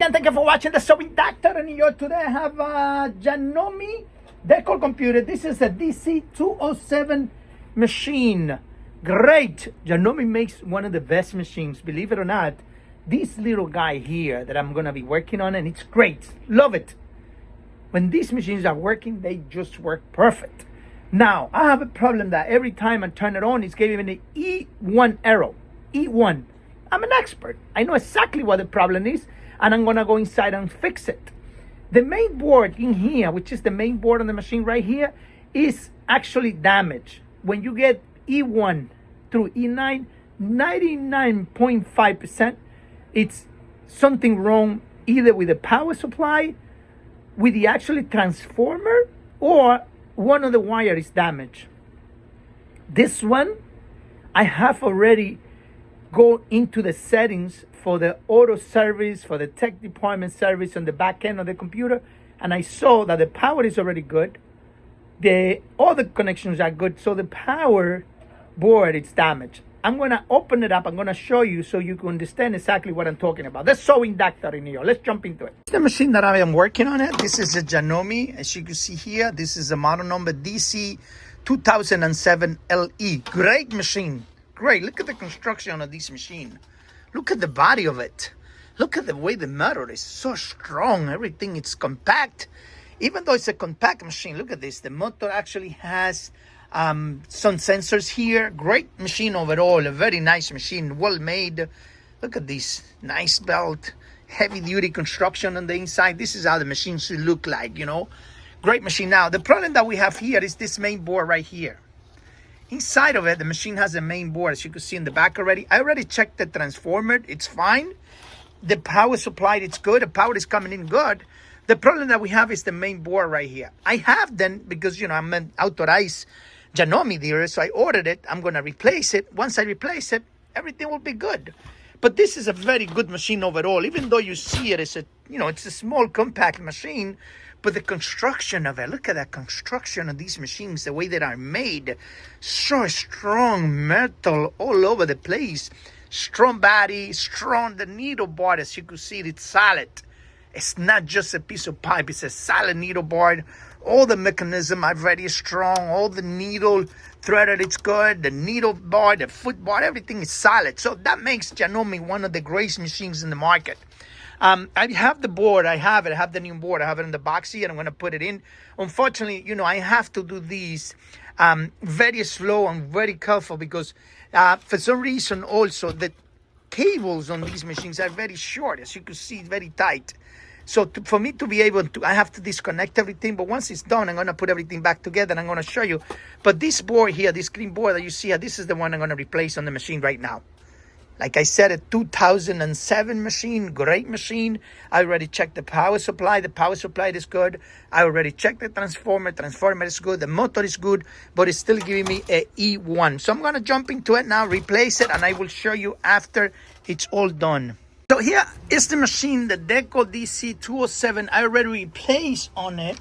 and thank you for watching the Sewing Doctor. And here today I have a Janome decor computer. This is a DC-2007 machine. Great. Janome makes one of the best machines, believe it or not. This little guy here that I'm gonna be working on, and it's great. Love it. When these machines are working, they just work perfect. Now, I have a problem that every time I turn it on, it's giving me the E1 error. E1. I'm an expert. I know exactly what the problem is, and I'm gonna go inside and fix it. The main board in here, which is the main board on the machine right here, is actually damaged. When you get E1 through E9, 99.5%, it's something wrong either with the power supply, with the actually transformer, or one of the wire is damaged. This one, I have already go into the settings for the auto service, for the tech department service on the back end of the computer, and I saw that the power is already good. All the connections are good, so the power board is damaged. I'm gonna open it up. I'm gonna show you so you can understand exactly what I'm talking about. The Sewing Doctor in here. Let's jump into it. The machine that I am working on it. This is a Janome, as you can see here. This is a model number DC-2007 LE. Great machine. Great. Look at the construction of this machine. Look at the body of it. Look at the way the metal is so strong. Everything is compact. Even though it's a compact machine, look at this. The motor actually has some sensors here. Great machine overall. A very nice machine. Well made. Look at this. Nice belt. Heavy duty construction on the inside. This is how the machine should look like, you know. Great machine. Now, the problem that we have here is this main board right here. Inside of it, the machine has a main board, as you can see in the back already. I already checked the transformer. It's fine. The power supply, it's good. The power is coming in good. The problem that we have is the main board right here. I have then, because, you know, I'm an authorized Janome dealer, so I ordered it. I'm going to replace it. Once I replace it, everything will be good. But this is a very good machine overall. Even though you see it as a, you know, it's a small compact machine, but the construction of it, look at that construction of these machines, the way that are made. So strong metal all over the place. Strong body, strong. The needle board, as you can see, it's solid. It's not just a piece of pipe. It's a solid needle board. All the mechanism are very strong. All the needle threaded, it's good. The needle board, the foot board, everything is solid. So that makes Janome one of the greatest machines in the market. I have the board. I have the new board. I have it in the box here. I'm going to put it in. Unfortunately, you know, I have to do these very slow and very careful because for some reason also the cables on these machines are very short. As you can see, very tight. So for me to be able to, I have to disconnect everything. But once it's done, I'm going to put everything back together and I'm going to show you. But this board here, this green board that you see here, this is the one I'm going to replace on the machine right now. Like I said, a 2007 machine, great machine. I already checked the power supply. The power supply is good. I already checked the transformer. Transformer is good. The motor is good, but it's still giving me a E1. So I'm going to jump into it now, replace it, and I will show you after it's all done. So here is the machine, the Deco DC-2007. I already replaced on it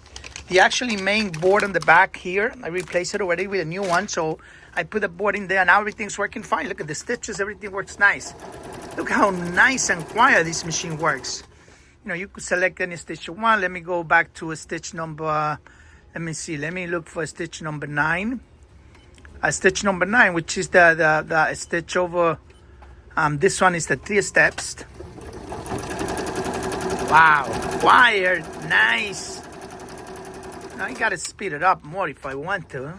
the actually main board on the back here. I replaced it already with a new one. So I put the board in there. Now everything's working fine. Look at the stitches. Everything works nice. Look how nice and quiet this machine works. You know, you could select any stitch you want. Let me go back to a stitch number. Let me see. Let me look for stitch number 9. Stitch number 9, which is the stitch over. This one is the 3 steps. Wow. Quiet. Nice. Now I got to speed it up more if I want to.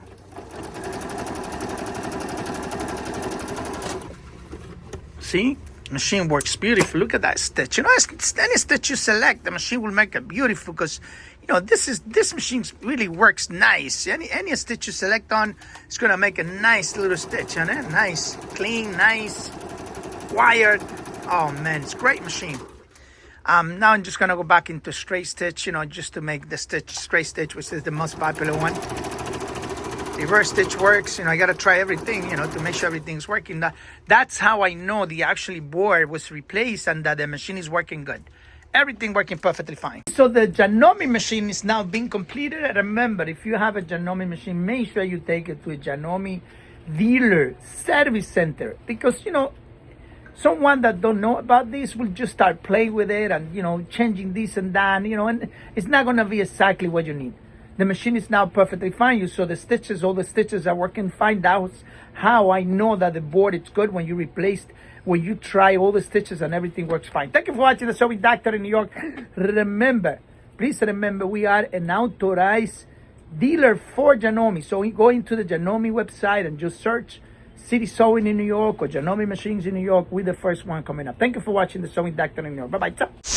See, machine works beautiful. Look at that stitch. You know, any stitch you select, the machine will make it beautiful because, you know, this machine really works nice. Any stitch you select on, it's gonna make a nice little stitch on it. Nice, clean, nice, wired. Oh man, it's a great machine. Now I'm just gonna go back into straight stitch, you know, just to make the stitch straight stitch, which is the most popular one. Reverse stitch works. You know, I gotta try everything, you know, to make sure everything's working. That's how I know the actually board was replaced and that the machine is working good. Everything working perfectly fine. So the Janome machine is now being completed. And remember, if you have a Janome machine, make sure you take it to a Janome dealer service center, because, you know, someone that don't know about this will just start playing with it and, you know, changing this and that, you know, and it's not going to be exactly what you need. The machine is now perfectly fine. You saw the stitches, all the stitches are working fine. That's how I know that the board is good when you try all the stitches and everything works fine. Thank you for watching the Sewing Doctor in New York. Please remember, we are an authorized dealer for Janome. So you go into the Janome website and just search City Sewing in New York or Janome Machines in New York. We're the first one coming up. Thank you for watching the Sewing Doctor in New York. Bye-bye.